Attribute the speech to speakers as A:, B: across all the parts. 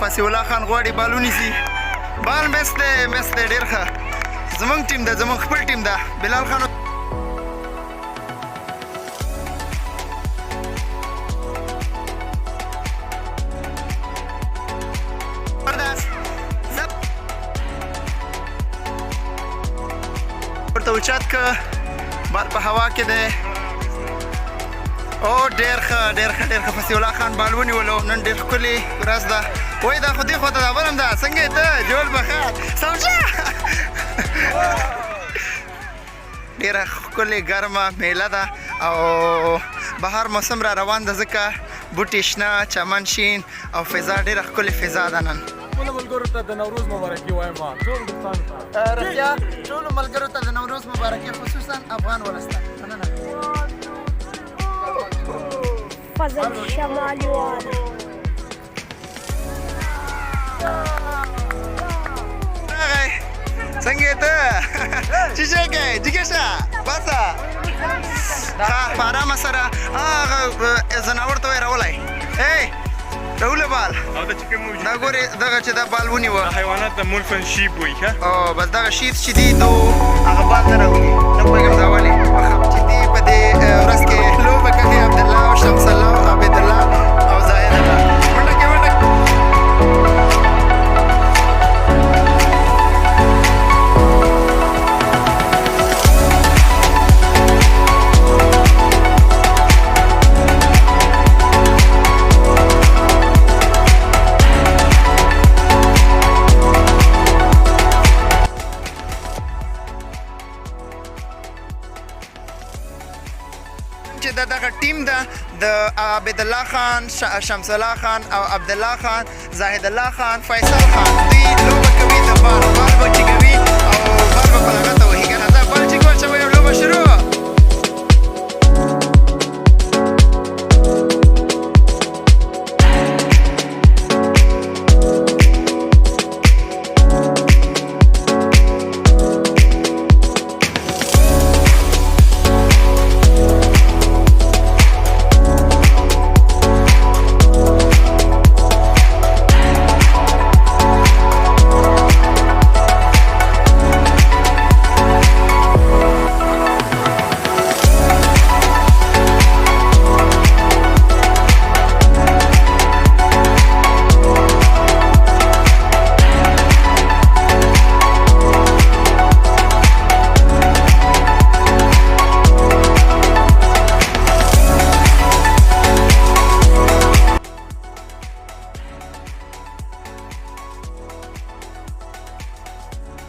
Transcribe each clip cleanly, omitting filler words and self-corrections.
A: فصیح الله خان غواړي بال ونیسي بال مس دی ډېر ښه زمونږ ټیم ده زمونږ خپل ټیم ده بلال خان ورته اوچت که بال په هوا کې دی او ډېر ښه فصیح الله خان بال ونیولو نن ډېر ښکلې ورځ ده وایي دا خو دې خواته دا بل هم ده څنګه یې ته جوړ بخیر سمجه ډېره ښکلې ګرمه میله ده او بهر موسم را روان ده ځکه بوټي شنه چمن شین او فضا ډېره ښکلې فضا ده نن
B: ټولو ملګرو ته د نوروز مبارکي وایم ټولو دوستانو ته
A: رښتیا ټولو ملګرو ته د نوروز مبارکي خصوصا افغان ولس ته مننه
C: فضل شمالي والا
A: څنګه یې ته چیچی کوې جګې شه باسه ښه په ارامه سره هغه ځناور ته وایي راولی راوله بال دا ګورې دغه چې دا بال ونیوه
B: حیوانات د مولفن شیپ وایي ښه
A: او بس دغه شیپ چې دي دو هغه بال ته راولي نه پوهېږم دا ولې چې دي په دې ورځ کې لوبه کوي عبدالله او شمس الله او عبیدالله او زاهد الله منډه کې منډه چې دغه ټیم ده د عبیدالله خان شمس الله خان او عبدالله خان زاهد الله خان فیصل خان دوی لوبه کوي د بال به چیګوي او بال به په لغته وهي که نه دا بال چیګ واچوئ او لوبه شروع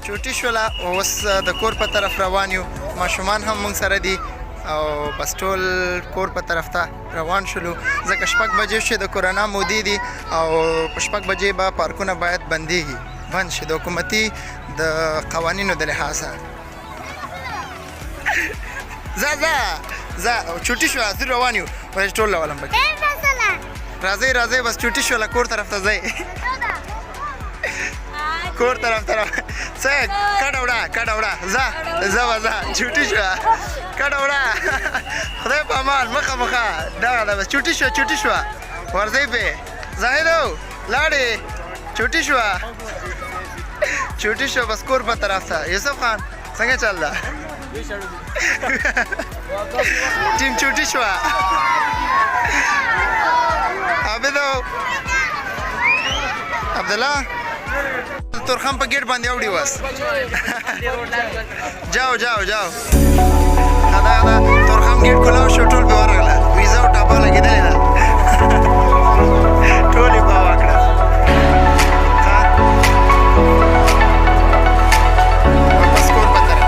A: چوټي شوله اوس د کور په طرف روان یو ماشومان هم موږ سره دي او بس ټول کور په طرف ته روان شولو ځکه 6 بجې شوې د کورونا مودې دي او په 6 بجې به پارکونه باید بندېږي بند شي د حکومتي د قوانینو د لحاظه ځه چوټي شوه زه روان یو ټول راولم پکې راځئ بس چوټي شوله کور طرف ته ځئ کور طرف څه کډه وړه ځه چوټي شوه کډه وړه خدای په امان مخه دغه ده بس چوټي شوه ورځئ پې زاهدو لاړې چوټي شوه بس کور په طرف ته یوسف خان څنګه چل ده ټیم چوټي شوه عابدو عبدالله تورخم په ګیټ باندې اوړي وس جاو دا تورخم ګیټ کلاو شو ټول به ورغله ویزا او ټاپه لګېدلې ده ټول یې په واکړه واپس کور په طرف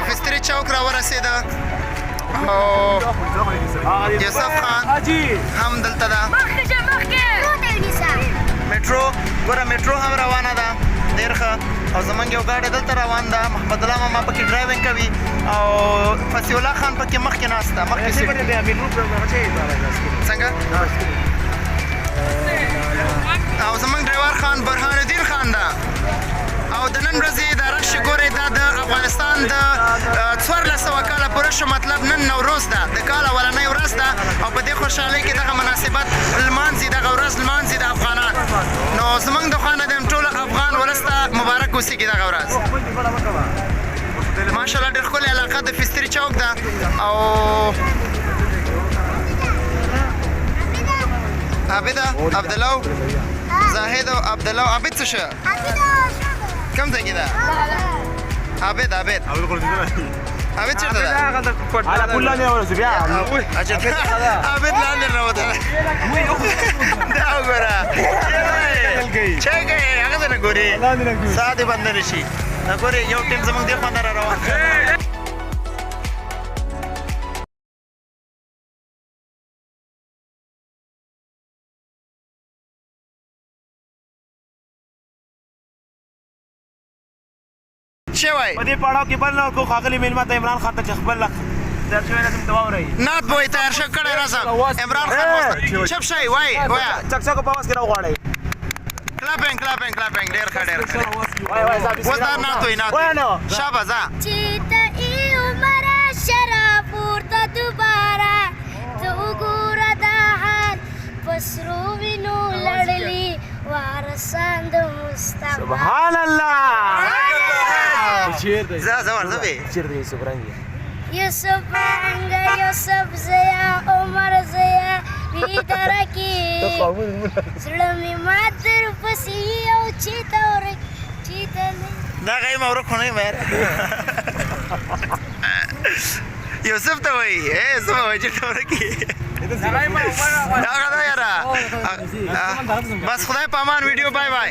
A: فستري چوک را ورسېده او یوسف خان هم دلته ده میټرو ګوره میټرو هم روانه ده ډېر ښه او زمونږ یو ګاډی دلته روان ده محمد الله ماما پکې ډرایوینګ کوي او فصیح الله خان پکې مخکې ناست ده مخکې څنګه او زمونږ ډرایور خان برهان الدین خان ده او د نن ورځې دا رش ګورئ دا د افغانستان د 1400 کاله پوره شو مطلب نن نوروز ده د کال اولنۍ ورځ ده او په دې خوشحالۍ کې دغه مناسبت لمانځي دغه ورځ لمانځي د افغانان نو زمونږ د خوا نه د ټول افغان ولس ته مبارک اوسېږي دغه ورځ ماشاءالله ډېر ښکلې علاقه د فستري چوک ده او عابده عبدالله زاهد او عبدالله عابد څه شه کوم ځای کې ده عابد عابد چېرته ده عابد لاندې راوته دا وګوره چای کوي هغه ته نه ګورې ساه دې بنده نه شي دا ګورې یو ټیم زموږ دې خوا نه را روان شي وای
D: په دې پړاو کې بل کو خاغلی میلمه ته عمران خان ته چې خپل در شوی لازم دوا وري
A: نات بوي تیار شو کړه راځم عمران خان چپ شي وای
D: چک چک په واس کې راغواړي
A: کلاپینګ ډېر ښه
D: وای
A: وزدار نات وي نات شابه ځه
C: چې ته ای عمر شراب ورته دوباره ته وګوره دا حال پسرو وینو لړلی وارسان د مصطفی
D: سبحان الله
A: زه ورځه به
D: چیرته یوسف رنګ
C: یوسف رنګ یوسف زیا عمر زیا ډیره کې زړه مې ماتر پسې او چیته
A: دا غي مورو خونه مېر یوسف ته وای اے زما وجه ټوره کې دا غدا یاره بس خدای په امان ویډیو بای بای